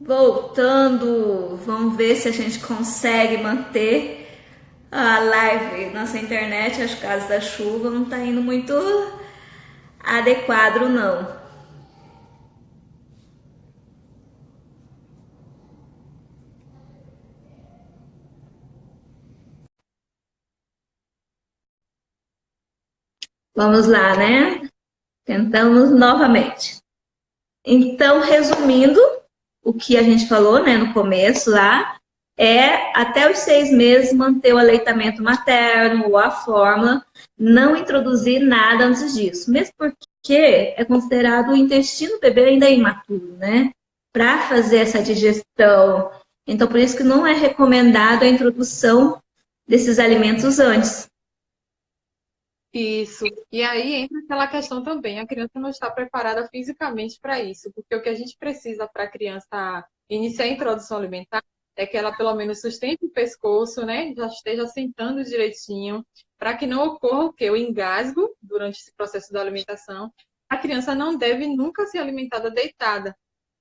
Voltando, vamos ver se a gente consegue manter a live. Nossa internet, acho que por causa da chuva, não tá indo muito adequado, não. Vamos lá, né? Tentamos novamente. Então, resumindo o que a gente falou, né, no começo lá, é até os 6 meses manter o aleitamento materno ou a fórmula, não introduzir nada antes disso, mesmo porque é considerado o intestino do bebê ainda imaturo, né, para fazer essa digestão. Então, por isso que não é recomendado a introdução desses alimentos antes. Isso. E aí entra aquela questão também, a criança não está preparada fisicamente para isso, porque o que a gente precisa para a criança iniciar a introdução alimentar é que ela pelo menos sustente o pescoço, né? Já esteja sentando direitinho, para que não ocorra o quê? O engasgo durante esse processo da alimentação. A criança não deve nunca ser alimentada deitada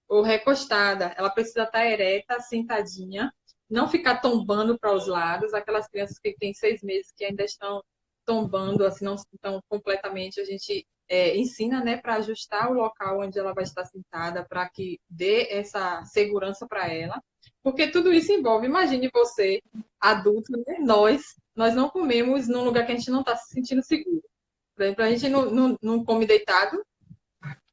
ou recostada. Ela precisa estar ereta, sentadinha, não ficar tombando para os lados. Aquelas crianças que têm 6 meses que ainda estão tombando, assim, não estão completamente, a gente ensina, né, para ajustar o local onde ela vai estar sentada, para que dê essa segurança para ela. Porque tudo isso envolve, imagine você, adulto, né, nós não comemos num lugar que a gente não está se sentindo seguro. Por exemplo, a gente não come deitado,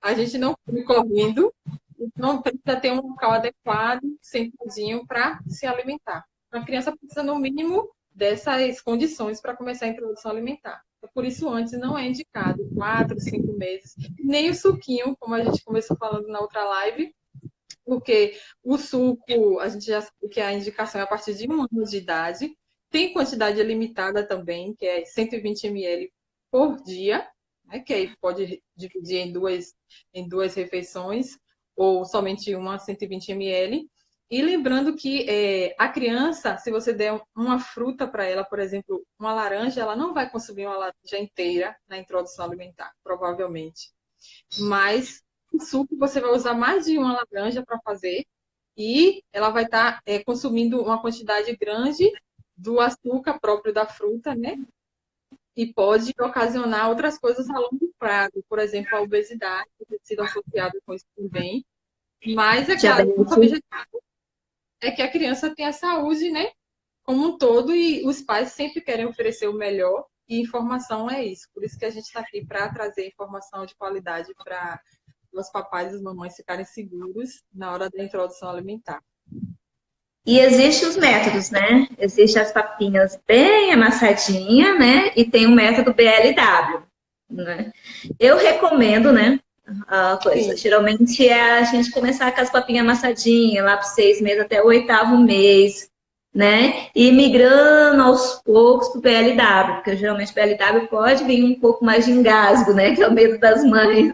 a gente não come correndo, então precisa ter um local adequado, sentadinho, para se alimentar. A criança precisa, no mínimo, dessas condições para começar a introdução alimentar. Por isso, antes não é indicado 4, 5 meses, nem o suquinho, como a gente começou falando na outra live, porque o suco, a gente já sabe que a indicação é a partir de 1 ano de idade, tem quantidade limitada também, que é 120 ml por dia, né, que aí pode dividir em duas refeições, ou somente uma 120 ml. E lembrando que a criança, se você der uma fruta para ela, por exemplo, uma laranja, ela não vai consumir uma laranja inteira na introdução alimentar, provavelmente. Mas o suco você vai usar mais de uma laranja para fazer e ela vai estar consumindo uma quantidade grande do açúcar próprio da fruta, né? E pode ocasionar outras coisas a longo prazo, por exemplo, a obesidade, que tem sido associada com isso também. Mas, é claro, o nosso Diabetes. objetivo é que a criança tenha saúde, né? Como um todo, e os pais sempre querem oferecer o melhor, e informação é isso. Por isso que a gente está aqui para trazer informação de qualidade para os papais e as mamães ficarem seguros na hora da introdução alimentar. E existem os métodos, né? Existem as papinhas bem amassadinha, né? E tem o método BLW, né? Eu recomendo, né? A coisa. Sim, Geralmente é a gente começar com as papinhas amassadinhas, lá para 6 meses até o 8º mês, né? E migrando aos poucos para o BLW, porque geralmente o BLW pode vir um pouco mais de engasgo, né? Que é o medo das mães.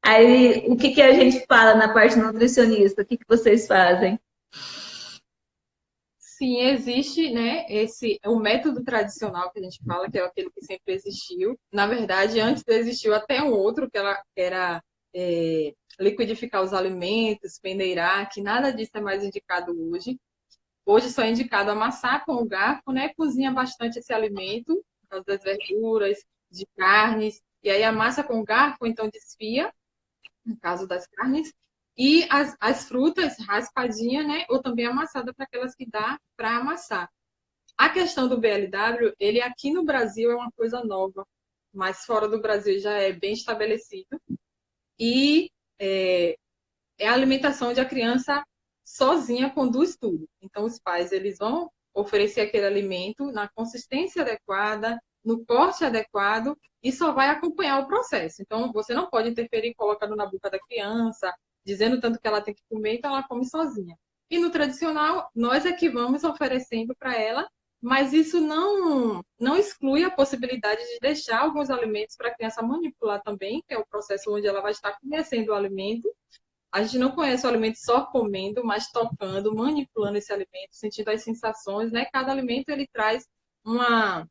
Aí, o que a gente fala na parte nutricionista? O que vocês fazem? sim, existe, né, o método tradicional que a gente fala, que é aquele que sempre existiu. Na verdade, antes existiu até um outro, que era liquidificar os alimentos, peneirar, que nada disso é mais indicado hoje. Hoje só é indicado amassar com o garfo, né? Cozinha bastante esse alimento, por causa das verduras, de carnes, e aí amassa com o garfo, então desfia, no caso das carnes, e as frutas raspadinha, né? Ou também amassada para aquelas que dá para amassar. A questão do BLW, ele aqui no Brasil é uma coisa nova, mas fora do Brasil já é bem estabelecido. E é, é a alimentação onde a criança sozinha conduz tudo. Então, os pais eles vão oferecer aquele alimento na consistência adequada, no corte adequado e só vai acompanhar o processo. Então, você não pode interferir colocando na boca da criança, dizendo tanto que ela tem que comer, então ela come sozinha. E no tradicional, nós é que vamos oferecendo para ela, mas isso não exclui a possibilidade de deixar alguns alimentos para a criança manipular também, que é o processo onde ela vai estar conhecendo o alimento. A gente não conhece o alimento só comendo, mas tocando, manipulando esse alimento, sentindo as sensações, né? Cada alimento ele traz uma,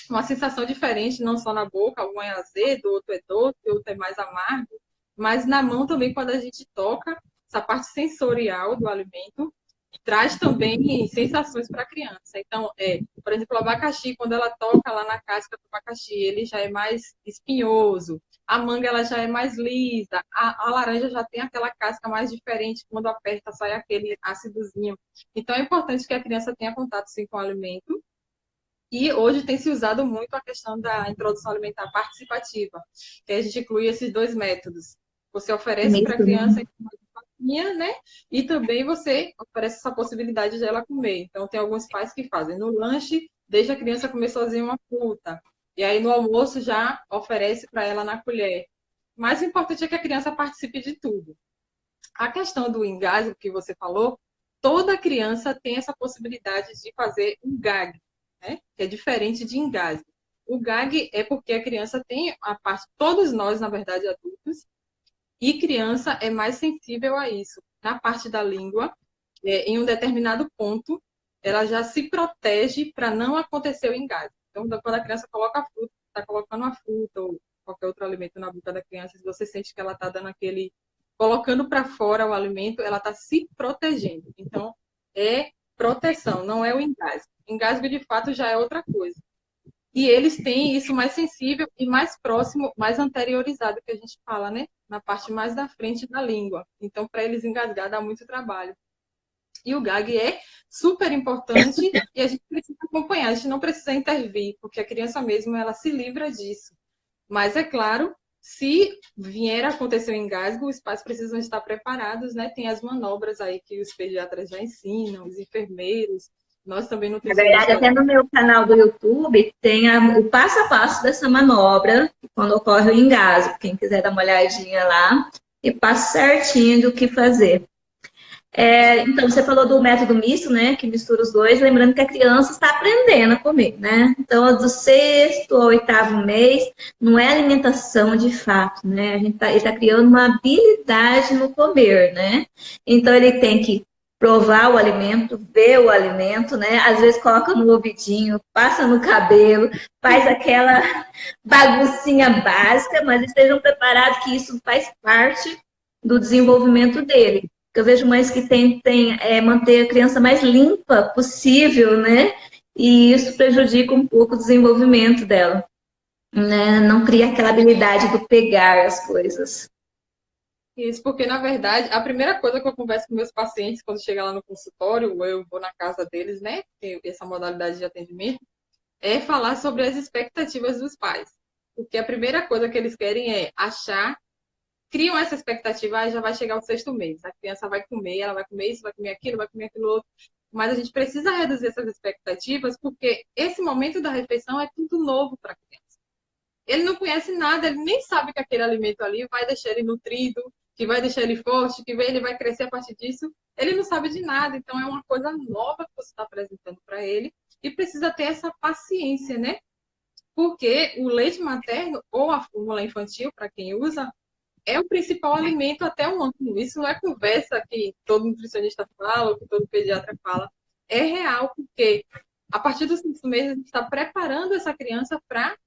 uma sensação diferente, não só na boca, algum é azedo, outro é doce, outro é mais amargo, mas na mão também, quando a gente toca, essa parte sensorial do alimento traz também sensações para a criança. Então, por exemplo, o abacaxi, quando ela toca lá na casca do abacaxi, ele já é mais espinhoso. A manga ela já é mais lisa. A laranja já tem aquela casca mais diferente, quando aperta sai aquele ácidozinho. Então, é importante que a criança tenha contato sim com o alimento. E hoje tem se usado muito a questão da introdução alimentar participativa, que a gente inclui esses dois métodos. Você oferece para a criança né? E também você oferece essa possibilidade de ela comer. Então, tem alguns pais que fazem no lanche, deixa a criança comer sozinha uma fruta. E aí, no almoço, já oferece para ela na colher. Mas o importante é que a criança participe de tudo. A questão do engasgo que você falou, toda criança tem essa possibilidade de fazer um gag, né? Que é diferente de engasgo. O gag é porque a criança tem a parte, todos nós, na verdade, adultos, e criança é mais sensível a isso. Na parte da língua, em um determinado ponto, ela já se protege para não acontecer o engasgo. Então, quando a criança coloca a fruta, está colocando a fruta ou qualquer outro alimento na boca da criança, se você sente que ela está dando aquele, colocando para fora o alimento, ela está se protegendo. Então, é proteção, não é o engasgo. Engasgo, de fato, já é outra coisa. E eles têm isso mais sensível e mais próximo, mais anteriorizado, que a gente fala, né? Na parte mais da frente da língua. Então, para eles engasgar, dá muito trabalho. E o gag é super importante e a gente precisa acompanhar, a gente não precisa intervir, porque a criança mesmo, ela se livra disso. Mas, é claro, se vier a acontecer o engasgo, os pais precisam estar preparados, né? Tem as manobras aí que os pediatras já ensinam, os enfermeiros, nós também Na verdade, até no meu canal do YouTube tem o passo a passo dessa manobra, quando ocorre o engasgo. Quem quiser dar uma olhadinha lá, e passo certinho do que fazer. Então, você falou do método misto, né? Que mistura os dois, lembrando que a criança está aprendendo a comer, né? Então, do 6º ao 8º mês, não é alimentação de fato, né? Ele tá criando uma habilidade no comer, né? Então, ele tem que provar o alimento, ver o alimento, né? Às vezes coloca no ouvidinho, passa no cabelo, faz aquela baguncinha básica, mas estejam preparados que isso faz parte do desenvolvimento dele. Eu vejo mães que tentem manter a criança mais limpa possível, né? E isso prejudica um pouco o desenvolvimento dela, né? Não cria aquela habilidade do pegar as coisas. Isso, porque, na verdade, a primeira coisa que eu converso com meus pacientes quando chega lá no consultório, ou eu vou na casa deles, né? Tem essa modalidade de atendimento, é falar sobre as expectativas dos pais. Porque a primeira coisa que eles querem é achar, criam essa expectativa, já vai chegar o 6º mês, a criança vai comer, ela vai comer isso, vai comer aquilo outro. Mas a gente precisa reduzir essas expectativas, porque esse momento da refeição é tudo novo para a criança. Ele não conhece nada, ele nem sabe que aquele alimento ali vai deixar ele nutrido, que vai deixar ele forte, que ele vai crescer a partir disso. Ele não sabe de nada, então é uma coisa nova que você está apresentando para ele e precisa ter essa paciência, né? Porque o leite materno ou a fórmula infantil, para quem usa, é o principal alimento até um ano. Isso não é conversa que todo nutricionista fala ou que todo pediatra fala. É real, porque a partir dos 5 meses a gente está preparando essa criança para,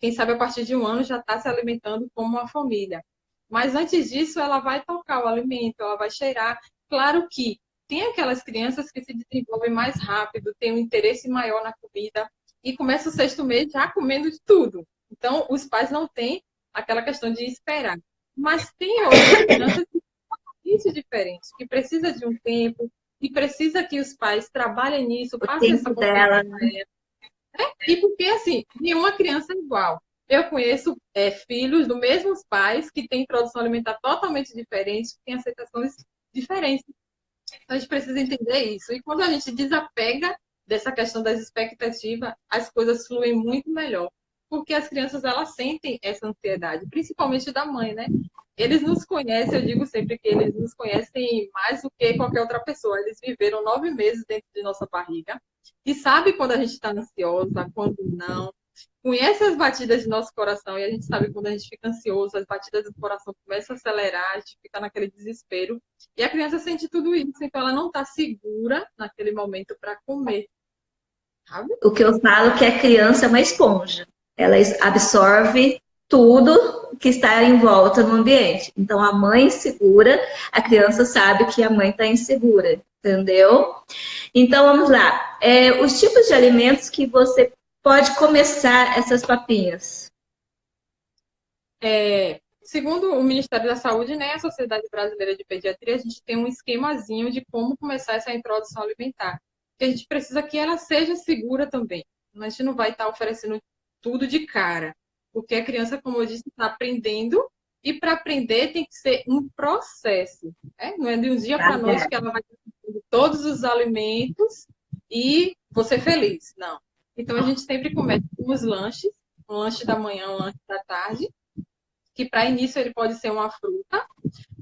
quem sabe, a partir de 1 ano já está se alimentando como uma família. Mas antes disso, ela vai tocar o alimento, ela vai cheirar. Claro que tem aquelas crianças que se desenvolvem mais rápido, têm um interesse maior na comida e começa o 6º mês já comendo de tudo. Então, os pais não têm aquela questão de esperar. Mas tem outras crianças que são totalmente diferentes, que precisa de um tempo, que precisa que os pais trabalhem nisso, passem essa confiança para ela. E porque, assim, nenhuma criança é igual. Eu conheço filhos dos mesmos pais que têm produção alimentar totalmente diferente, que têm aceitações diferentes. Então, a gente precisa entender isso. E quando a gente desapega dessa questão das expectativas, as coisas fluem muito melhor. Porque as crianças, elas sentem essa ansiedade, principalmente da mãe, né? Eles nos conhecem, eu digo sempre que eles nos conhecem mais do que qualquer outra pessoa. Eles viveram 9 meses dentro de nossa barriga e sabe quando a gente está ansiosa, quando não. Conhece as batidas de nosso coração e a gente sabe quando a gente fica ansioso, as batidas do coração começam a acelerar, a gente fica naquele desespero. E a criança sente tudo isso, então ela não está segura naquele momento para comer. Sabe? O que eu falo é que a criança é uma esponja. Ela absorve tudo que está em volta no ambiente. Então, a mãe insegura, a criança sabe que a mãe está insegura, entendeu? Então, vamos lá. Os tipos de alimentos que você pode começar essas papinhas. Segundo o Ministério da Saúde, né, a Sociedade Brasileira de Pediatria, a gente tem um esquemazinho de como começar essa introdução alimentar. E a gente precisa que ela seja segura também. A gente não vai estar oferecendo tudo de cara, porque a criança, como eu disse, está aprendendo, e para aprender tem que ser um processo. Né? Não é de um dia para a noite que ela vai ter todos os alimentos e você feliz. Não. Então a gente sempre começa com os lanches, um lanche da manhã, um lanche da tarde, que para início ele pode ser uma fruta,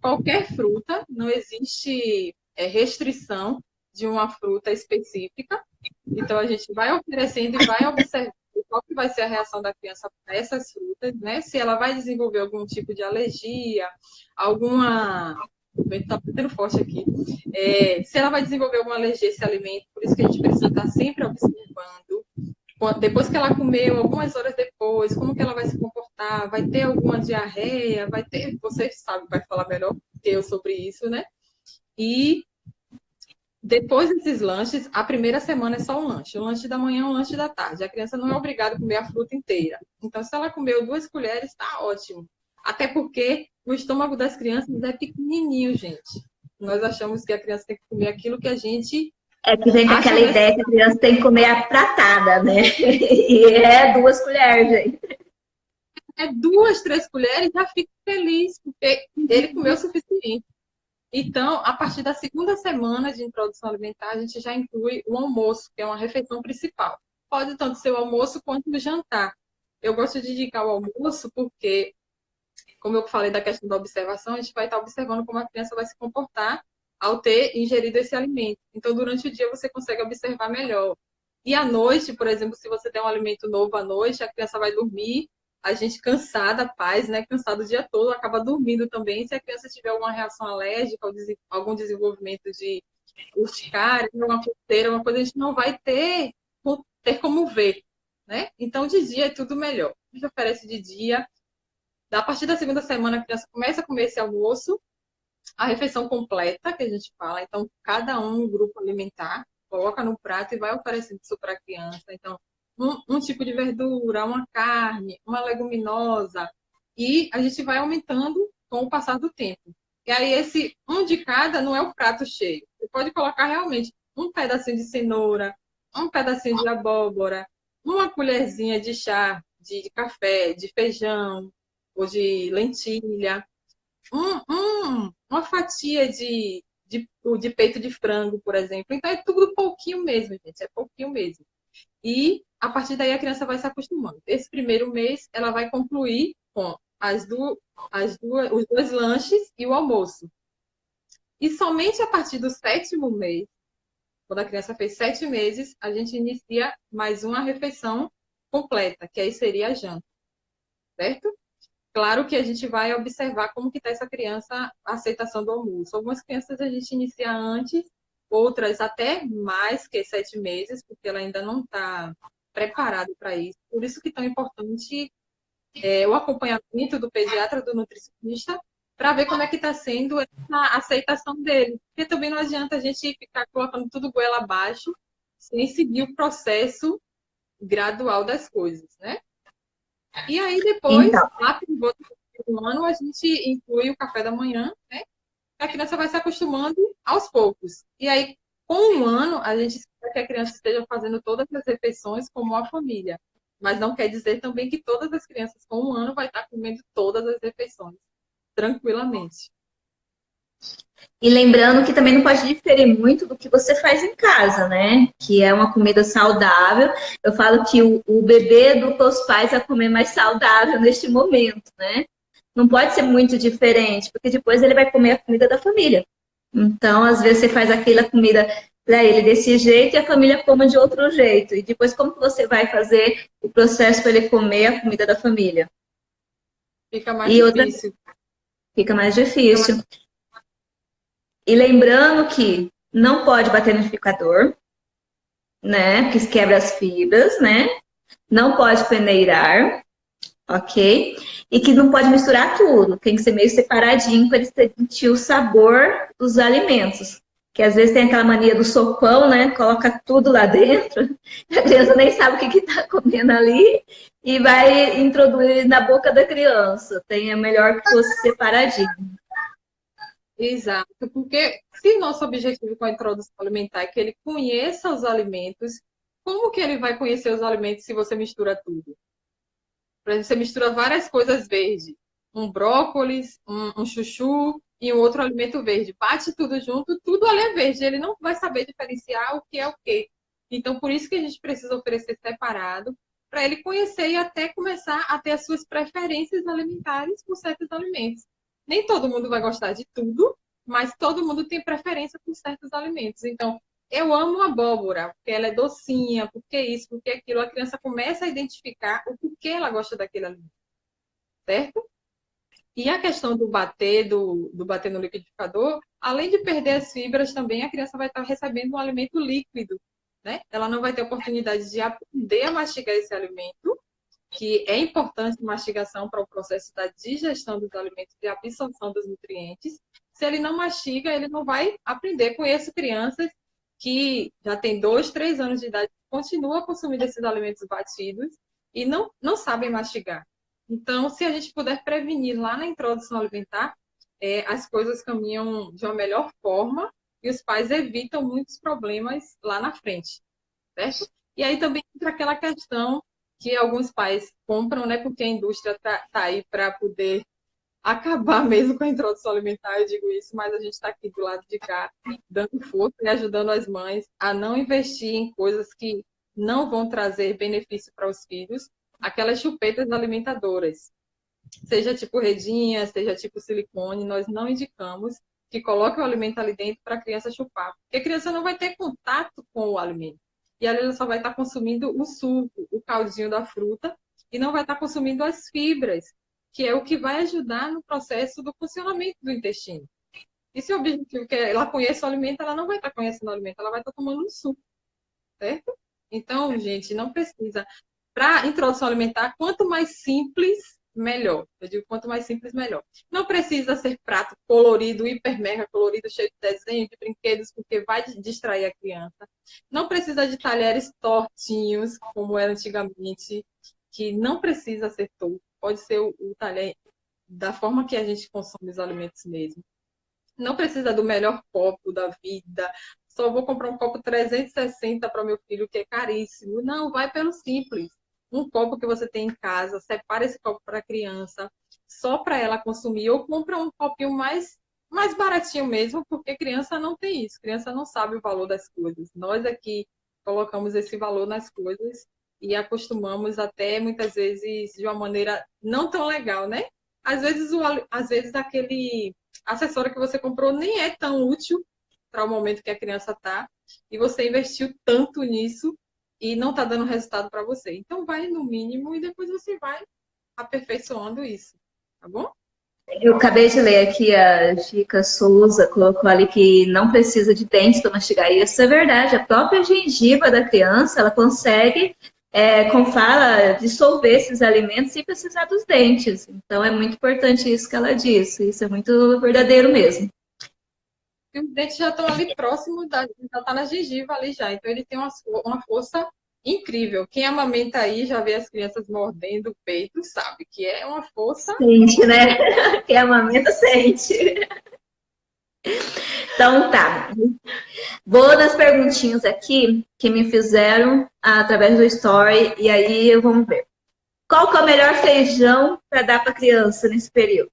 qualquer fruta, não existe restrição de uma fruta específica. Então a gente vai oferecendo e vai observando qual que vai ser a reação da criança para essas frutas, né? Se ela vai desenvolver algum tipo de alergia, alguma... O vento está batendo forte aqui. Se ela vai desenvolver alguma alergia a esse alimento, por isso que a gente precisa estar sempre observando. Depois que ela comeu, algumas horas depois, como que ela vai se comportar? Vai ter alguma diarreia? Vai ter... Você sabe, vai falar melhor que eu sobre isso, né? E depois desses lanches, a primeira semana é só um lanche da manhã, um lanche da tarde. A criança não é obrigada a comer a fruta inteira. Então, se ela comeu 2 colheres, está ótimo. Até porque o estômago das crianças é pequenininho, gente. Nós achamos que a criança tem que comer aquilo que a gente... Que vem com aquela ideia que a criança tem que comer a pratada, né? E 2 colheres, gente. 2, 3 colheres, já fica feliz, porque ele comeu o suficiente. Então, a partir da segunda semana de introdução alimentar, a gente já inclui o almoço, que é uma refeição principal. Pode tanto ser o almoço quanto o jantar. Eu gosto de indicar o almoço porque, como eu falei da questão da observação, a gente vai estar observando como a criança vai se comportar ao ter ingerido esse alimento. Então, durante o dia, você consegue observar melhor. E à noite, por exemplo, se você tem um alimento novo à noite, a criança vai dormir, a gente cansada, pais, né, cansado o dia todo, acaba dormindo também. Se a criança tiver alguma reação alérgica, algum desenvolvimento de urticária, uma coceira, uma coisa, a gente não vai ter como ver, né? Então, de dia é tudo melhor. A gente oferece de dia. A partir da segunda semana, a criança começa a comer esse almoço, a refeição completa, que a gente fala. Então, cada um grupo alimentar, coloca no prato e vai oferecendo isso para a criança. Então, um tipo de verdura, uma carne, uma leguminosa, e a gente vai aumentando com o passar do tempo. E aí, esse um de cada não é o prato cheio. Você pode colocar realmente um pedacinho de cenoura, um pedacinho de abóbora, uma colherzinha de chá, de café, de feijão, ou de lentilha, uma fatia de peito de frango, por exemplo. Então, é tudo pouquinho mesmo, gente. É pouquinho mesmo. E, a partir daí, a criança vai se acostumando. Esse primeiro mês, ela vai concluir com os 2 lanches e o almoço. E somente a partir do 7º mês, quando a criança fez 7 meses, a gente inicia mais uma refeição completa, que aí seria a janta. Certo? Claro que a gente vai observar como que está essa criança, a aceitação do almoço. Algumas crianças a gente inicia antes, outras até mais que 7 meses, porque ela ainda não está preparada para isso. Por isso que é tão importante o acompanhamento do pediatra, do nutricionista, para ver como é que está sendo a aceitação dele. Porque também não adianta a gente ficar colocando tudo goela abaixo, sem seguir o processo gradual das coisas, né? E aí, depois, Então, lá por volta do ano, a gente inclui o café da manhã, né? A criança vai se acostumando aos poucos. E aí, com 1 ano, a gente espera que a criança esteja fazendo todas as refeições como a família. Mas não quer dizer também que todas as crianças com 1 ano vai estar comendo todas as refeições, tranquilamente. e lembrando que também não pode diferir muito do que você faz em casa, né? Que é uma comida saudável. Eu falo que o bebê educa os pais a comer mais saudável neste momento, né? Não pode ser muito diferente, porque depois ele vai comer a comida da família. Então, às vezes, você faz aquela comida para ele desse jeito e a família coma de outro jeito. E depois, como que você vai fazer o processo para ele comer a comida da família? Fica mais difícil. Fica mais difícil. E lembrando que não pode bater no liquidificador, né? Que quebra as fibras, né? Não pode peneirar. ok? E que não pode misturar tudo, tem que ser meio separadinho para ele sentir o sabor dos alimentos. Que às vezes tem aquela mania do sopão, né? Coloca tudo lá dentro, a criança nem sabe o que está comendo ali e vai introduzir na boca da criança. Tem, é melhor que fosse separadinho. Exato, porque se nosso objetivo com a introdução alimentar é que ele conheça os alimentos, como que ele vai conhecer os alimentos se você mistura tudo? Por exemplo, você mistura várias coisas verdes, um brócolis, um chuchu e um outro alimento verde. Bate tudo junto, tudo ali é verde. Ele não vai saber diferenciar o que é o quê. Então, por isso que a gente precisa oferecer separado, para ele conhecer e até começar a ter as suas preferências alimentares por certos alimentos. Nem todo mundo vai gostar de tudo, mas todo mundo tem preferência por certos alimentos. Então, eu amo abóbora, porque ela é docinha, porque isso, porque aquilo. A criança começa a identificar o porquê ela gosta daquele alimento, certo? E a questão do bater no liquidificador, além de perder as fibras, também a criança vai estar recebendo um alimento líquido, né? Ela não vai ter oportunidade de aprender a mastigar esse alimento, que é importante a mastigação para o processo da digestão dos alimentos e absorção dos nutrientes. Se ele não mastiga, ele não vai aprender. Conheço crianças que já têm 2, 3 anos de idade, continuam consumindo esses alimentos batidos e não sabem mastigar. Então, se a gente puder prevenir lá na introdução alimentar, as coisas caminham de uma melhor forma e os pais evitam muitos problemas lá na frente, certo? E aí também entra aquela questão que alguns pais compram, né? Porque a indústria está aí para poder acabar mesmo com a introdução alimentar, eu digo isso, mas a gente está aqui do lado de cá, dando força e ajudando as mães a não investir em coisas que não vão trazer benefício para os filhos, aquelas chupetas alimentadoras, seja tipo redinha, seja tipo silicone, nós não indicamos que coloque o alimento ali dentro para a criança chupar, porque a criança não vai ter contato com o alimento. E ali ela só vai estar consumindo o suco, o caldinho da fruta, e não vai estar consumindo as fibras, que é o que vai ajudar no processo do funcionamento do intestino. E se o objetivo é que ela conheça o alimento, ela não vai estar conhecendo o alimento, ela vai estar tomando um suco, certo? Então, gente, não precisa. Para introdução alimentar, quanto mais simples, melhor. Eu digo quanto mais simples, melhor. Não precisa ser prato colorido, hiper mega colorido, cheio de desenho, de brinquedos, porque vai distrair a criança. Não precisa de talheres tortinhos, como era antigamente, que não precisa ser torto. Pode ser o talher da forma que a gente consome os alimentos mesmo. Não precisa do melhor copo da vida. Só vou comprar um copo 360 para o meu filho, que é caríssimo. Não, vai pelo simples. Um copo que você tem em casa, separa esse copo para a criança, só para ela consumir, ou compra um copinho mais baratinho mesmo, porque criança não tem isso. Criança não sabe o valor das coisas. Nós aqui colocamos esse valor nas coisas e acostumamos até muitas vezes de uma maneira não tão legal, né? Às vezes aquele acessório que você comprou nem é tão útil para o momento que a criança está e você investiu tanto nisso e não está dando resultado para você. Então vai no mínimo e depois você vai aperfeiçoando isso, tá bom? Eu acabei de ler aqui a Gica Souza colocou ali que não precisa de dente para mastigar. E isso é verdade. A própria gengiva da criança, ela consegue, como fala, dissolver esses alimentos sem precisar dos dentes. Então é muito importante isso que ela disse. Isso é muito verdadeiro mesmo. E os dentes já estão ali próximo, já está na gengiva ali já. Então ele tem uma força incrível. Quem amamenta aí já vê as crianças mordendo o peito, sabe que é uma força. Sente, né? Quem amamenta sente. Então tá. Vou nas perguntinhas aqui que me fizeram através do Story e aí vamos ver. Qual que é o melhor feijão para dar para criança nesse período?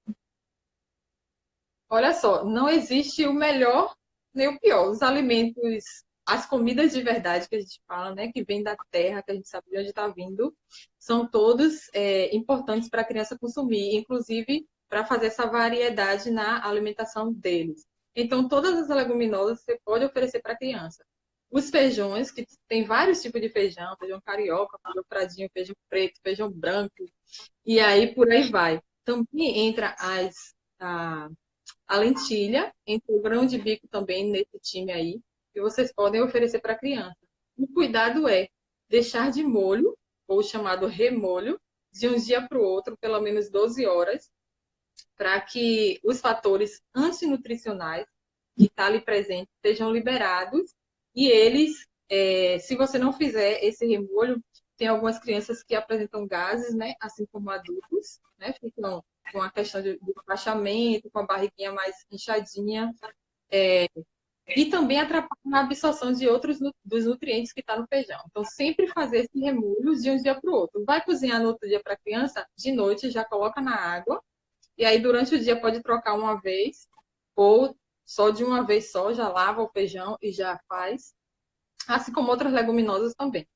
Olha só, não existe o melhor nem o pior. Os alimentos, as comidas de verdade que a gente fala, né, que vem da terra, que a gente sabe de onde está vindo, são todos importantes para a criança consumir, inclusive para fazer essa variedade na alimentação deles. Então, todas as leguminosas você pode oferecer para a criança. Os feijões, que tem vários tipos de feijão, feijão carioca, feijão fradinho, feijão preto, feijão branco, e aí por aí vai. Também entra a lentilha, entra o grão de bico também nesse time aí, que vocês podem oferecer para a criança. O cuidado é deixar de molho, ou chamado remolho, de um dia para o outro, pelo menos 12 horas, para que os fatores antinutricionais que estão ali presentes sejam liberados e eles, se você não fizer esse remolho, tem algumas crianças que apresentam gases, né, assim como adultos, né, ficam com a questão do rebaixamento, com a barriguinha mais inchadinha, e também atrapalha na absorção de outros dos nutrientes que está no feijão. Então, sempre fazer esse remolho de um dia para o outro. Vai cozinhar no outro dia para a criança, de noite já coloca na água, e aí durante o dia pode trocar uma vez, ou só de uma vez só, já lava o feijão e já faz. Assim como outras leguminosas também.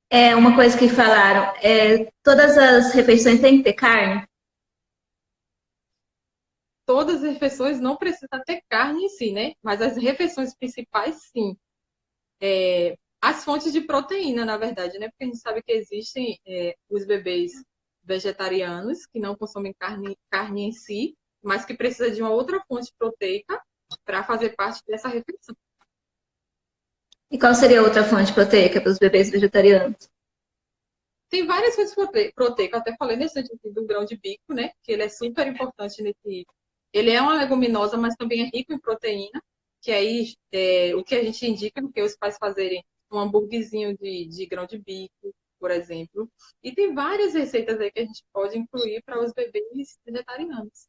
É uma coisa que falaram, todas as refeições têm que ter carne? Todas as refeições não precisa ter carne em si, né? Mas as refeições principais, sim. As fontes de proteína, na verdade, né? Porque a gente sabe que existem os bebês vegetarianos que não consomem carne em si, mas que precisa de uma outra fonte proteica para fazer parte dessa refeição. E qual seria a outra fonte proteica para os bebês vegetarianos? Tem várias fontes proteicas, eu até falei nesse aqui do grão de bico, né? Que ele é super importante nesse. Ele é uma leguminosa, mas também é rico em proteína, que aí o que a gente indica é que os pais fazerem um hambúrguerzinho de grão de bico, por exemplo. E tem várias receitas aí que a gente pode incluir para os bebês vegetarianos.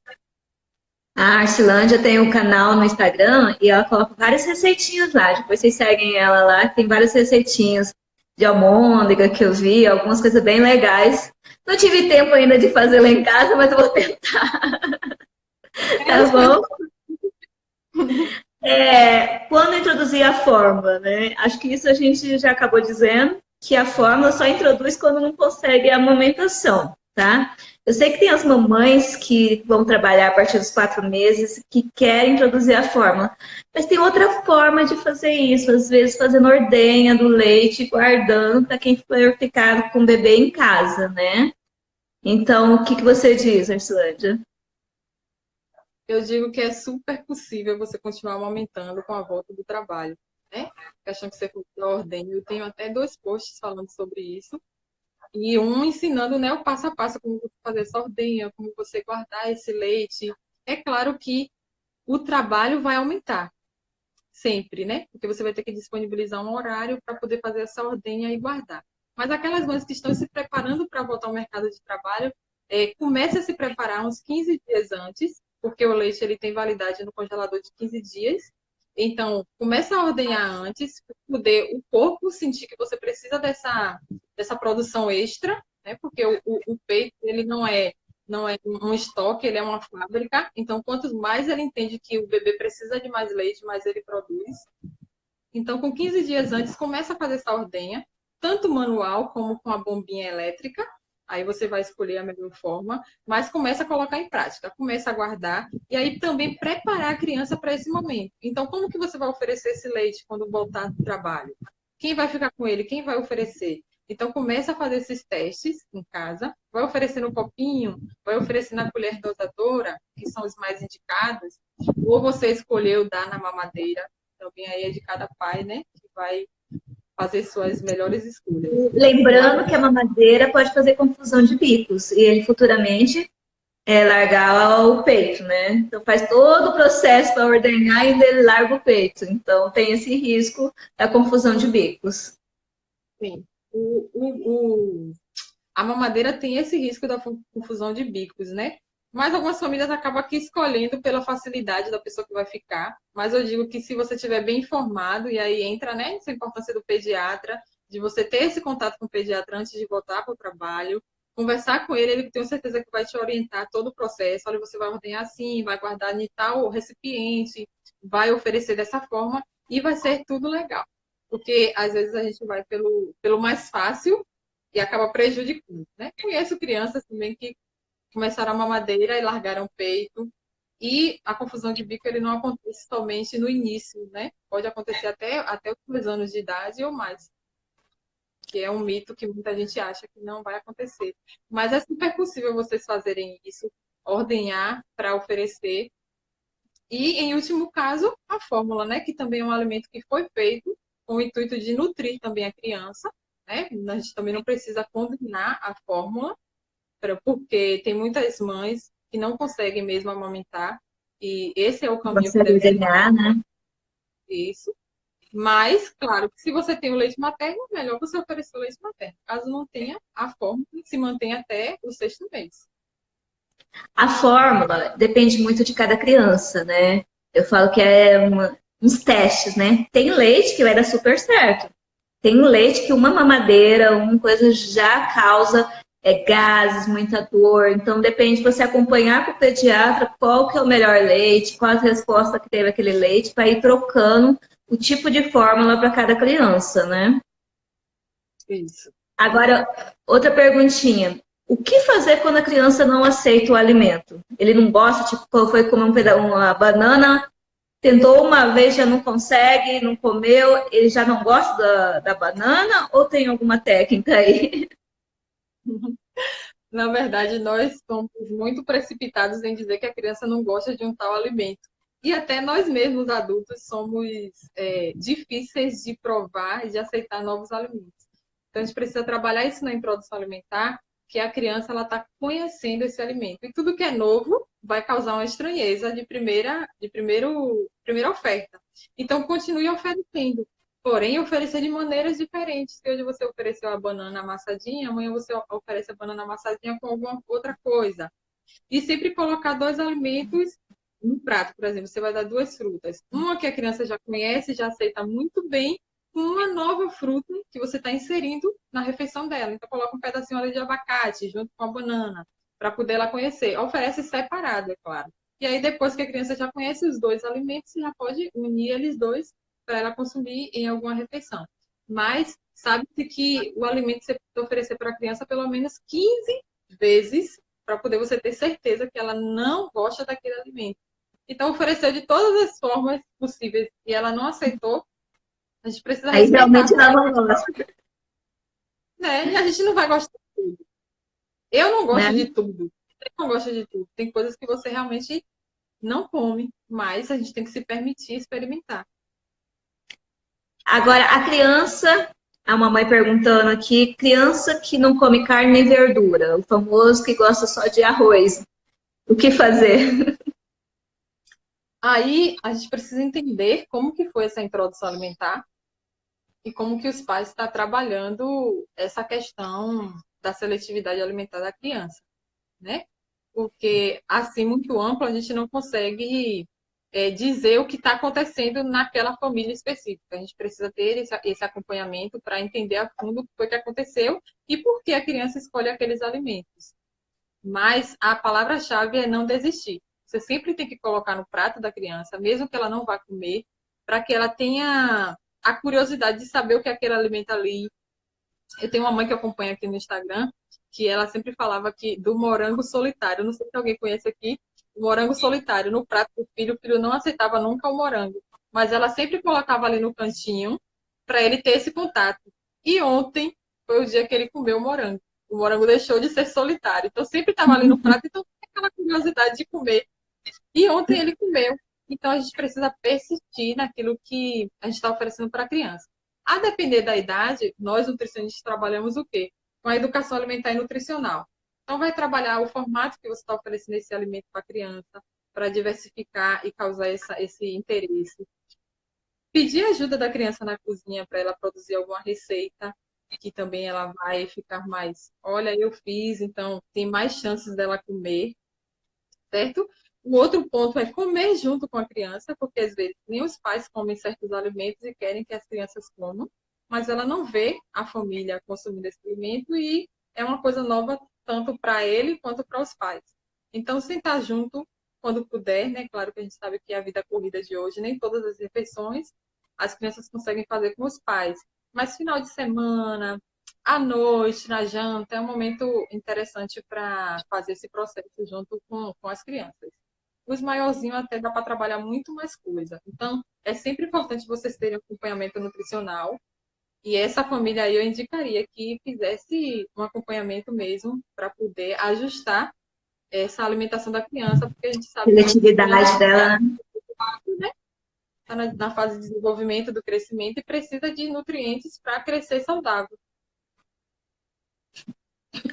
A Arcilândia tem um canal no Instagram e ela coloca várias receitinhas lá. Depois vocês seguem ela lá, tem várias receitinhas de almôndega que eu vi, algumas coisas bem legais. Não tive tempo ainda de fazer lá em casa, mas eu vou tentar. Tá bom? Quando introduzir a fórmula, né? Acho que isso a gente já acabou dizendo, que a fórmula só introduz quando não consegue a amamentação, tá? Eu sei que tem as mamães que vão trabalhar a partir dos 4 meses que querem introduzir a fórmula, mas tem outra forma de fazer isso, às vezes fazendo ordenha do leite, guardando para quem for ficar com o bebê em casa, né? Então, o que você diz, Arcelândia? Eu digo que é super possível você continuar amamentando com a volta do trabalho, né? A questão que você falou da ordem, eu tenho até 2 posts falando sobre isso. E um ensinando, né, o passo a passo, como você fazer essa ordenha, como você guardar esse leite. É claro que o trabalho vai aumentar, sempre, né? Porque você vai ter que disponibilizar um horário para poder fazer essa ordenha e guardar. Mas aquelas mães que estão se preparando para voltar ao mercado de trabalho, comece a se preparar uns 15 dias antes, porque o leite ele tem validade no congelador de 15 dias. Então, começa a ordenhar antes, para poder o corpo sentir que você precisa dessa produção extra, né? Porque o peito ele não é um estoque, ele é uma fábrica. Então, quanto mais ele entende que o bebê precisa de mais leite, mais ele produz. Então, com 15 dias antes, começa a fazer essa ordenha, tanto manual como com a bombinha elétrica. Aí você vai escolher a melhor forma, mas começa a colocar em prática, começa a guardar e aí também preparar a criança para esse momento. Então, como que você vai oferecer esse leite quando voltar do trabalho? Quem vai ficar com ele? Quem vai oferecer? Então, começa a fazer esses testes em casa, vai oferecendo um copinho, vai oferecendo a colher dosadora, que são os mais indicados, ou você escolheu dar na mamadeira, também aí é de cada pai, né, que vai fazer suas melhores escolhas. Lembrando que a mamadeira pode fazer confusão de bicos e ele futuramente largar o peito, né? Então faz todo o processo para ordenhar e ainda ele larga o peito. Então tem esse risco da confusão de bicos. Sim. A mamadeira tem esse risco da confusão de bicos, né? Mas algumas famílias acabam aqui escolhendo pela facilidade da pessoa que vai ficar. Mas eu digo que se você estiver bem informado, e aí entra, né, essa importância do pediatra, de você ter esse contato com o pediatra antes de voltar para o trabalho, conversar com ele, ele tenho certeza que vai te orientar todo o processo. Olha, você vai ordenhar assim, vai guardar em tal recipiente, vai oferecer dessa forma e vai ser tudo legal. Porque às vezes a gente vai pelo mais fácil e acaba prejudicando, né? Conheço crianças também que começaram a mamadeira e largaram o peito. E a confusão de bico ele não acontece somente no início, né? Pode acontecer até os 2 anos de idade ou mais. Que é um mito que muita gente acha que não vai acontecer. Mas é super possível vocês fazerem isso, ordenhar para oferecer. E, em último caso, a fórmula, né? Que também é um alimento que foi feito com o intuito de nutrir também a criança. né? A gente também não precisa combinar a fórmula, porque tem muitas mães que não conseguem mesmo amamentar, e esse é o caminho que Você deve ser desenhar, né? isso. Mas, claro, que se você tem o leite materno, é melhor você oferecer o leite materno. Caso não tenha, a fórmula se mantém até o sexto mês. A fórmula depende muito de cada criança, né? Eu falo que é uns testes, né? Tem leite que vai dar super certo. Tem leite que uma mamadeira, uma coisa já causa gases, muita dor. Então depende de você acompanhar com o pediatra qual que é o melhor leite, qual a resposta que teve aquele leite, para ir trocando o tipo de fórmula para cada criança, né? Isso. Agora, outra perguntinha. O que fazer quando a criança não aceita o alimento? Ele não gosta, tipo, foi comer uma banana, tentou uma vez, já não consegue, não comeu, ele já não gosta da banana ou tem alguma técnica aí? Na verdade, nós somos muito precipitados em dizer que a criança não gosta de um tal alimento. E até nós mesmos, adultos, somos difíceis de provar e de aceitar novos alimentos. Então, a gente precisa trabalhar isso na introdução alimentar, que a criança está conhecendo esse alimento. E tudo que é novo vai causar uma estranheza primeira oferta. Então, continue oferecendo. Porém, oferecer de maneiras diferentes. Se hoje você ofereceu a banana amassadinha, amanhã você oferece a banana amassadinha com alguma outra coisa. E sempre colocar dois alimentos no prato. Por exemplo, você vai dar duas frutas. Uma que a criança já conhece, já aceita muito bem, com uma nova fruta que você está inserindo na refeição dela. Então, coloca um pedacinho ali de abacate junto com a banana, para poder ela conhecer. Oferece separado, é claro. E aí, depois que a criança já conhece os dois alimentos, você já pode unir eles dois para ela consumir em alguma refeição. Mas sabe-se que o alimento você precisa oferecer para a criança pelo menos 15 vezes para poder você ter certeza que ela não gosta daquele alimento. Então, ofereceu de todas as formas possíveis e ela não aceitou, a gente precisa Aí respeitar, realmente porque não gosta, né, a gente não vai gostar de tudo. Eu não né? gosto de tudo. Você não gosta de tudo. Tem coisas que você realmente não come, mas a gente tem que se permitir experimentar. Agora, a criança, a mamãe perguntando aqui, criança que não come carne nem verdura, o famoso que gosta só de arroz, o que fazer? Aí a gente precisa entender como que foi essa introdução alimentar e como que os pais estão trabalhando essa questão da seletividade alimentar da criança, né? Porque assim muito amplo a gente não consegue dizer o que está acontecendo naquela família específica. A gente precisa ter esse acompanhamento para entender a fundo o que foi que aconteceu e por que a criança escolhe aqueles alimentos. Mas a palavra-chave é não desistir. Você sempre tem que colocar no prato da criança, mesmo que ela não vá comer, para que ela tenha a curiosidade de saber o que é aquele alimento ali. Eu tenho uma mãe que acompanha aqui no Instagram, que ela sempre falava que do morango solitário. Não sei se alguém conhece aqui, o morango solitário no prato do filho. O filho não aceitava nunca o morango, mas ela sempre colocava ali no cantinho para ele ter esse contato. E ontem foi o dia que ele comeu o morango. O morango deixou de ser solitário. Então sempre estava ali no prato, então tem aquela curiosidade de comer. E ontem ele comeu. Então a gente precisa persistir naquilo que a gente está oferecendo para a criança. A depender da idade, nós nutricionistas trabalhamos o quê? Com a educação alimentar e nutricional. Então vai trabalhar o formato que você está oferecendo esse alimento para a criança, para diversificar e causar esse interesse. Pedir ajuda da criança na cozinha para ela produzir alguma receita, que também ela vai ficar mais, olha, eu fiz, então tem mais chances dela comer, certo? O outro ponto é comer junto com a criança, porque às vezes nem os pais comem certos alimentos e querem que as crianças comam, mas ela não vê a família consumindo esse alimento e é uma coisa nova tanto para ele quanto para os pais. Então, sentar junto quando puder, né? Claro que a gente sabe que a vida corrida de hoje, nem todas as refeições as crianças conseguem fazer com os pais, mas final de semana, à noite, na janta, é um momento interessante para fazer esse processo junto com as crianças. Os maiorzinhos até dá para trabalhar muito mais coisa. Então, é sempre importante vocês terem acompanhamento nutricional. E essa família aí eu indicaria que fizesse um acompanhamento mesmo para poder ajustar essa alimentação da criança, porque a gente sabe que Seletividade dela, né? está na fase de desenvolvimento, do crescimento e precisa de nutrientes para crescer saudável.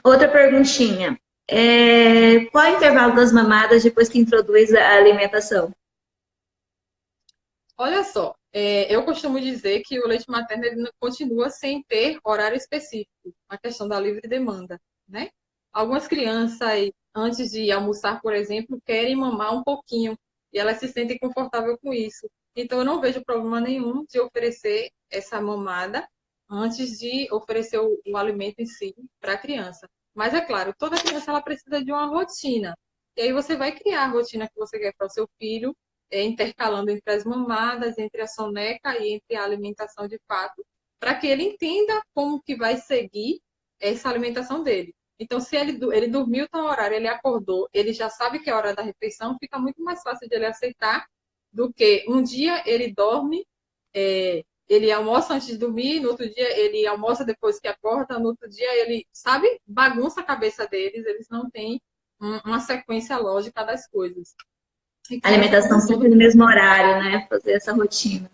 Outra perguntinha. Qual é o intervalo das mamadas depois que introduz a alimentação? Olha só, eu costumo dizer que o leite materno ele continua sem ter horário específico, a questão da livre demanda, né? Algumas crianças, antes de almoçar, por exemplo, querem mamar um pouquinho e elas se sentem confortáveis com isso. Então, eu não vejo problema nenhum de oferecer essa mamada antes de oferecer o alimento em si para a criança. Mas, é claro, toda criança ela precisa de uma rotina. E aí você vai criar a rotina que você quer para o seu filho, intercalando entre as mamadas, entre a soneca e entre a alimentação de fato, para que ele entenda como que vai seguir essa alimentação dele. Então, se ele dormiu tal horário, ele acordou, ele já sabe que é a hora da refeição, fica muito mais fácil de ele aceitar do que um dia ele dorme, ele almoça antes de dormir, no outro dia ele almoça depois que acorda, no outro dia ele, sabe, bagunça a cabeça deles, eles não têm uma sequência lógica das coisas. A alimentação sempre no mesmo horário, né? Fazer essa rotina.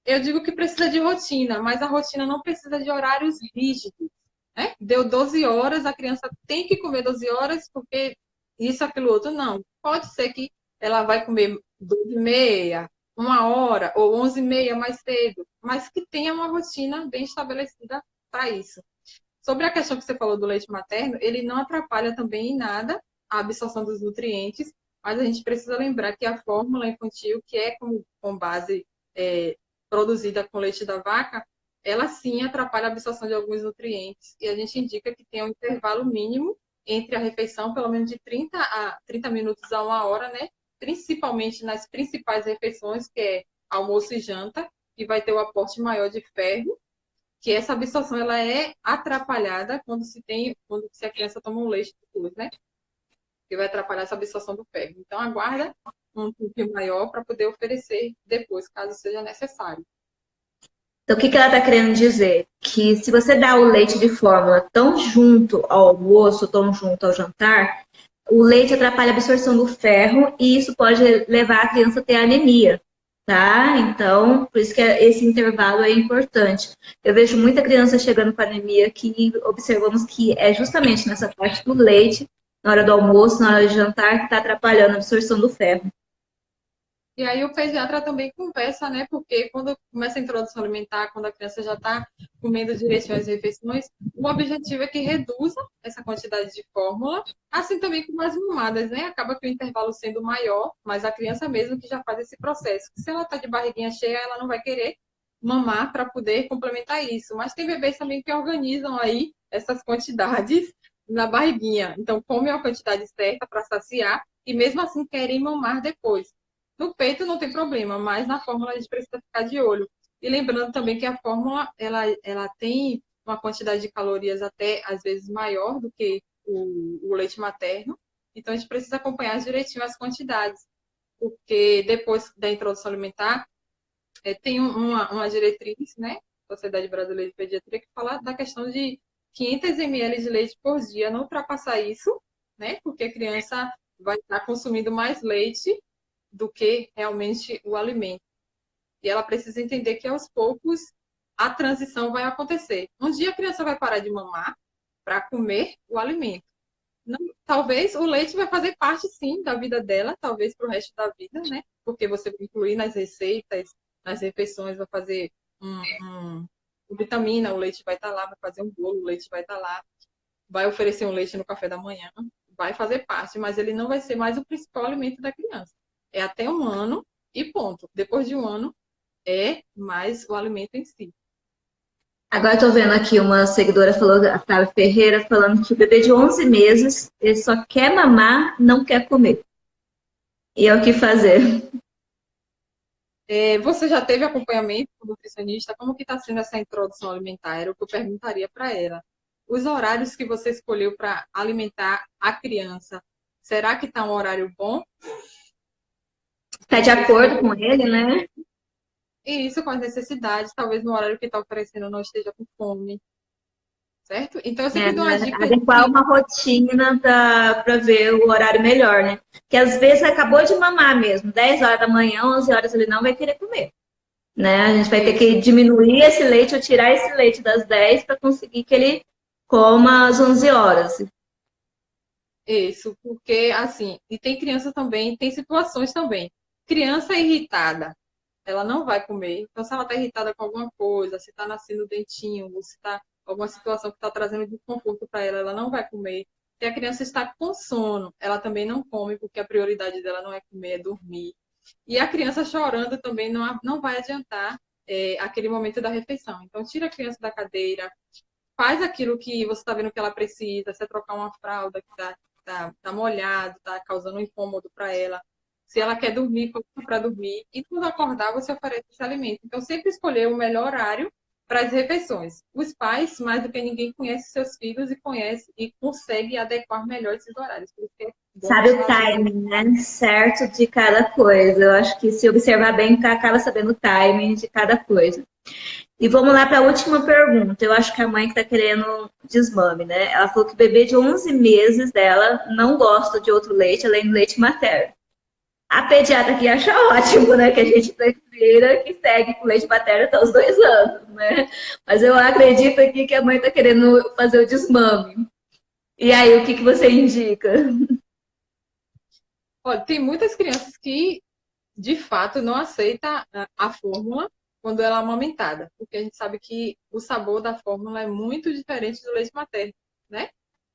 Eu digo que precisa de rotina, mas a rotina não precisa de horários rígidos. Né? Deu 12 horas, a criança tem que comer 12 horas, porque isso, aquilo, outro. Não. Pode ser que ela vai comer 12h30, 1 hora, ou 11h30 mais cedo, mas que tenha uma rotina bem estabelecida para isso. Sobre a questão que você falou do leite materno, ele não atrapalha também em nada a absorção dos nutrientes, mas a gente precisa lembrar que a fórmula infantil, que é com base produzida com leite da vaca, ela sim atrapalha a absorção de alguns nutrientes. E a gente indica que tenha um intervalo mínimo entre a refeição, pelo menos de 30 minutos a 1 hora, né? Principalmente nas principais refeições, que é almoço e janta, que vai ter o aporte maior de ferro, que essa absorção ela é atrapalhada quando se a criança toma um leite depois, né? Que vai atrapalhar essa absorção do ferro. Então, aguarda um pouquinho maior para poder oferecer depois, caso seja necessário. Então, o que ela está querendo dizer? Que se você dá o leite de fórmula tão junto ao almoço, tão junto ao jantar, o leite atrapalha a absorção do ferro e isso pode levar a criança a ter anemia, tá? Então, por isso que esse intervalo é importante. Eu vejo muita criança chegando com anemia que observamos que é justamente nessa parte do leite, na hora do almoço, na hora de jantar, que está atrapalhando a absorção do ferro. E aí o pediatra também conversa, né? Porque quando começa a introdução alimentar, quando a criança já está comendo direitinho as refeições, o objetivo é que reduza essa quantidade de fórmula, assim também com as mamadas, né? Acaba que o intervalo sendo maior, mas a criança mesmo que já faz esse processo. Se ela está de barriguinha cheia, ela não vai querer mamar para poder complementar isso. Mas tem bebês também que organizam aí essas quantidades na barriguinha. Então, come a quantidade certa para saciar e mesmo assim querem mamar depois. No peito não tem problema, mas na fórmula a gente precisa ficar de olho. E lembrando também que a fórmula ela tem uma quantidade de calorias até às vezes maior do que o leite materno. Então a gente precisa acompanhar direitinho as quantidades, porque depois da introdução alimentar tem uma diretriz, né, Sociedade Brasileira de Pediatria, que fala da questão de 500 ml de leite por dia, não ultrapassar isso, né, porque a criança vai estar consumindo mais leite do que realmente o alimento. E ela precisa entender que aos poucos a transição vai acontecer. Um dia a criança vai parar de mamar para comer o alimento. Não, talvez o leite vai fazer parte, sim, da vida dela, talvez para o resto da vida, né? Porque você vai incluir nas receitas, nas refeições, vai fazer vitamina, o leite vai estar lá, vai fazer um bolo, o leite vai estar lá, vai oferecer um leite no café da manhã, vai fazer parte, mas ele não vai ser mais o principal alimento da criança. É até 1 ano e ponto. Depois de 1 ano, é mais o alimento em si. Agora estou vendo aqui uma seguidora, falou, a Flávia Ferreira, falando que o bebê de 11 meses, ele só quer mamar, não quer comer. E é o que fazer? Você já teve acompanhamento com nutricionista? Como que está sendo essa introdução alimentar? Era o que eu perguntaria para ela. Os horários que você escolheu para alimentar a criança, será que está um horário bom? Está de acordo com ele, né? E isso com as necessidades, talvez no horário que está oferecendo não esteja com fome, certo? Então, eu sempre dou uma dica. Adequar uma rotina para ver o horário melhor, né? Porque às vezes acabou de mamar mesmo, 10 horas da manhã, 11 horas ele não vai querer comer. Né? A gente vai ter que diminuir esse leite ou tirar esse leite das 10 para conseguir que ele coma às 11 horas. Isso, porque assim, e tem criança também, tem situações também. Criança irritada, ela não vai comer. Então, se ela está irritada com alguma coisa, se está nascendo o dentinho, ou se está alguma situação que está trazendo desconforto para ela, ela não vai comer. Se a criança está com sono, ela também não come, porque a prioridade dela não é comer, é dormir. E a criança chorando também não vai adiantar aquele momento da refeição. Então, tira a criança da cadeira, faz aquilo que você está vendo que ela precisa, se é trocar uma fralda que tá molhado, está causando um incômodo para ela. Se ela quer dormir, coloca para dormir. E quando acordar, você oferece esse alimento. Então, sempre escolher o melhor horário para as refeições. Os pais, mais do que ninguém, conhecem seus filhos e conhece e consegue adequar melhor esses horários. Por isso que é bom Sabe deixar o ela sempre. timing, né? Certo de cada coisa. Eu acho que se observar bem, acaba sabendo o timing de cada coisa. E vamos lá para a última pergunta. Eu acho que a mãe que está querendo desmame, né? Ela falou que o bebê de 11 meses dela não gosta de outro leite além do leite materno. A pediatra aqui acha ótimo, né? Que a gente prefira que segue com leite materno até os 2 anos, né? Mas eu acredito aqui que a mãe está querendo fazer o desmame. E aí, o que você indica? Olha, tem muitas crianças que, de fato, não aceitam a fórmula quando ela é amamentada, porque a gente sabe que o sabor da fórmula é muito diferente do leite materno, né?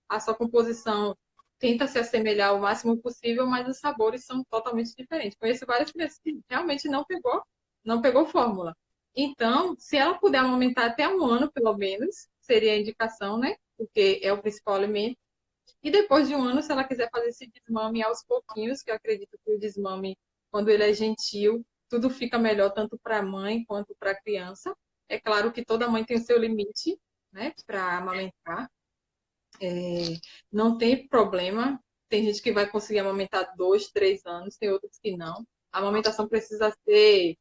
A sua composição tenta se assemelhar o máximo possível, mas os sabores são totalmente diferentes. Conheço várias crianças que realmente não pegou fórmula. Então, se ela puder amamentar até 1 ano, pelo menos, seria a indicação, né? Porque é o principal alimento. E depois de 1 ano, se ela quiser fazer esse desmame aos pouquinhos, que eu acredito que o desmame, quando ele é gentil, tudo fica melhor tanto para a mãe quanto para a criança. É claro que toda mãe tem o seu limite, né, para amamentar. Não tem problema. Tem gente que vai conseguir amamentar 2, 3 anos, tem outros que não. A amamentação precisa ser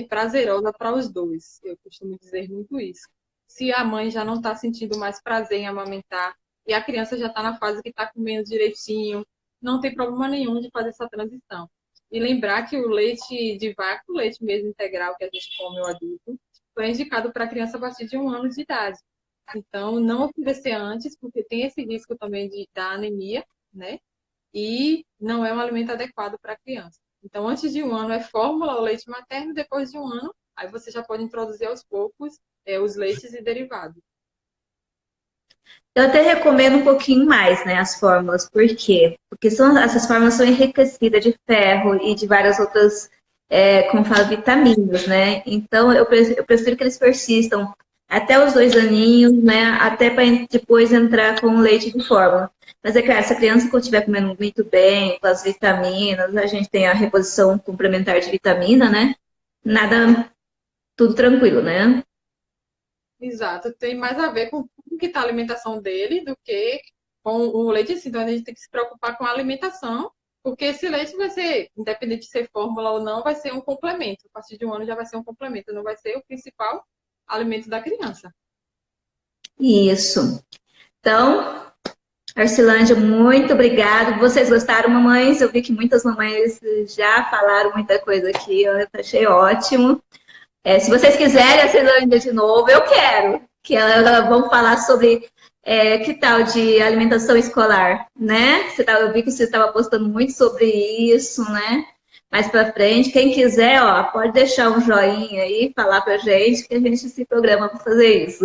prazerosa para os dois. Eu costumo dizer muito isso. Se a mãe já não está sentindo mais prazer em amamentar e a criança já está na fase que está comendo direitinho, não tem problema nenhum de fazer essa transição. E lembrar que o leite de vaca, o leite mesmo integral que a gente come, o adulto, foi indicado para a criança a partir de 1 ano de idade. Então, não oferecer antes, porque tem esse risco também da anemia, né? E não é um alimento adequado para a criança. Então, antes de 1 ano é fórmula ou leite materno, depois de 1 ano, aí você já pode introduzir aos poucos os leites e derivados. Eu até recomendo um pouquinho mais, né, as fórmulas. Por quê? Porque essas fórmulas são enriquecidas de ferro e de várias outras, como fala, vitaminas, né? Então, eu prefiro que eles persistam até os 2 aninhos, né? Até para depois entrar com leite de fórmula. Mas é claro, se a criança estiver comendo muito bem, com as vitaminas, a gente tem a reposição complementar de vitamina, né? Nada, tudo tranquilo, né? Exato, tem mais a ver com como que está a alimentação dele do que com o leite em si. Então, a gente tem que se preocupar com a alimentação, porque esse leite vai ser, independente de ser fórmula ou não, vai ser um complemento. A partir de 1 ano já vai ser um complemento, não vai ser o principal alimento da criança. Isso. Então, Arcilândia, muito obrigada. Vocês gostaram, mamães? Eu vi que muitas mamães já falaram muita coisa aqui, eu achei ótimo. Se vocês quiserem a Arcilândia de novo, eu quero. Que elas vão falar sobre que tal de alimentação escolar, né? Eu vi que você estava postando muito sobre isso, né? Mais para frente, quem quiser, ó, pode deixar um joinha aí, falar pra gente, que a gente se programa para fazer isso.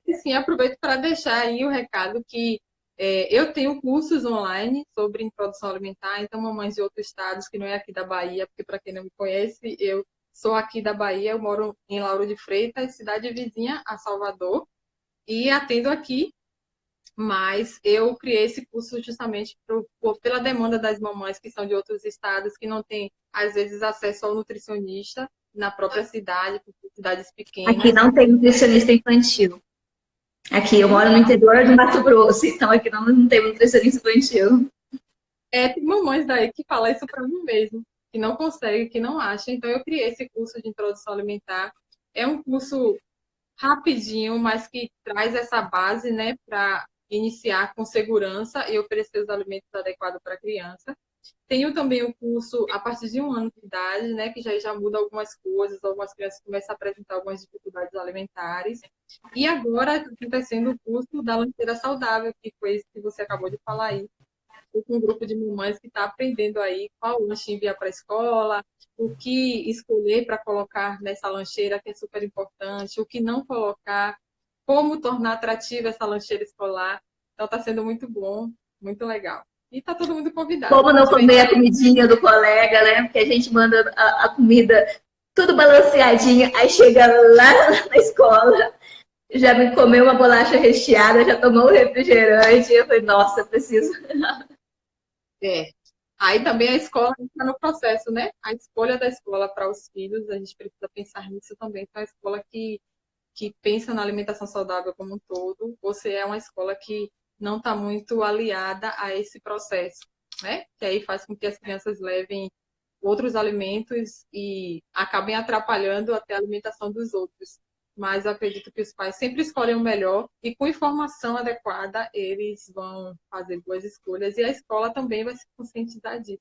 E sim, aproveito para deixar aí o recado que eu tenho cursos online sobre introdução alimentar, então mamães de outros estados que não é aqui da Bahia, porque para quem não me conhece, eu sou aqui da Bahia, eu moro em Lauro de Freitas, cidade vizinha a Salvador, e atendo aqui, mas eu criei esse curso justamente pela demanda das mamães que são de outros estados, que não têm, às vezes, acesso ao nutricionista na própria cidade, porque cidades Aqui pequenas. não tem nutricionista infantil. Aqui, eu moro no interior do Mato Grosso, então aqui não tem nutricionista infantil. Tem mamães daí que falam isso para mim mesmo, que não consegue, que não acha. Então, eu criei esse curso de introdução alimentar. É um curso rapidinho, mas que traz essa base, né, para iniciar com segurança e oferecer os alimentos adequados para a criança. Tenho também o curso a partir de 1 ano de idade, né, que já muda algumas coisas, algumas crianças começam a apresentar algumas dificuldades alimentares. E agora está acontecendo o curso da lancheira saudável, que foi esse que você acabou de falar aí, com um grupo de mamães que está aprendendo aí qual lanche enviar para a escola, o que escolher para colocar nessa lancheira, que é super importante, o que não colocar, como tornar atrativa essa lancheira escolar. Então está sendo muito bom, muito legal. E está todo mundo convidado. Como Quem não tiver comer a interesse, comidinha do colega, né? Porque a gente manda a comida tudo balanceadinha, aí chega lá na escola, já me comeu uma bolacha recheada, já tomou um refrigerante, eu falei, nossa, preciso. é. Aí também a escola está no processo, né? A escolha da escola para os filhos, a gente precisa pensar nisso também. Então, a escola que pensa na alimentação saudável como um todo, você é uma escola que não está muito aliada a esse processo, né? Que aí faz com que as crianças levem outros alimentos e acabem atrapalhando até a alimentação dos outros. Mas eu acredito que os pais sempre escolhem o melhor e com informação adequada eles vão fazer boas escolhas e a escola também vai se conscientizar disso.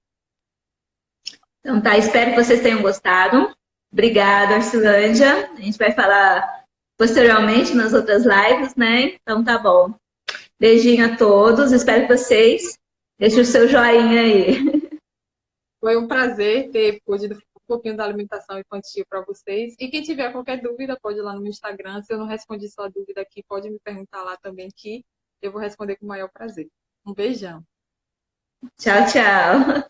Então tá, espero que vocês tenham gostado. Obrigada, Arcilândia. A gente vai falar posteriormente nas outras lives, né? Então tá bom. Beijinho a todos, espero que vocês deixem o seu joinha aí. Foi um prazer ter podido falar um pouquinho da alimentação infantil para vocês. E quem tiver qualquer dúvida, pode ir lá no meu Instagram. Se eu não respondi sua dúvida aqui, pode me perguntar lá também, que eu vou responder com o maior prazer. Um beijão. Tchau, tchau.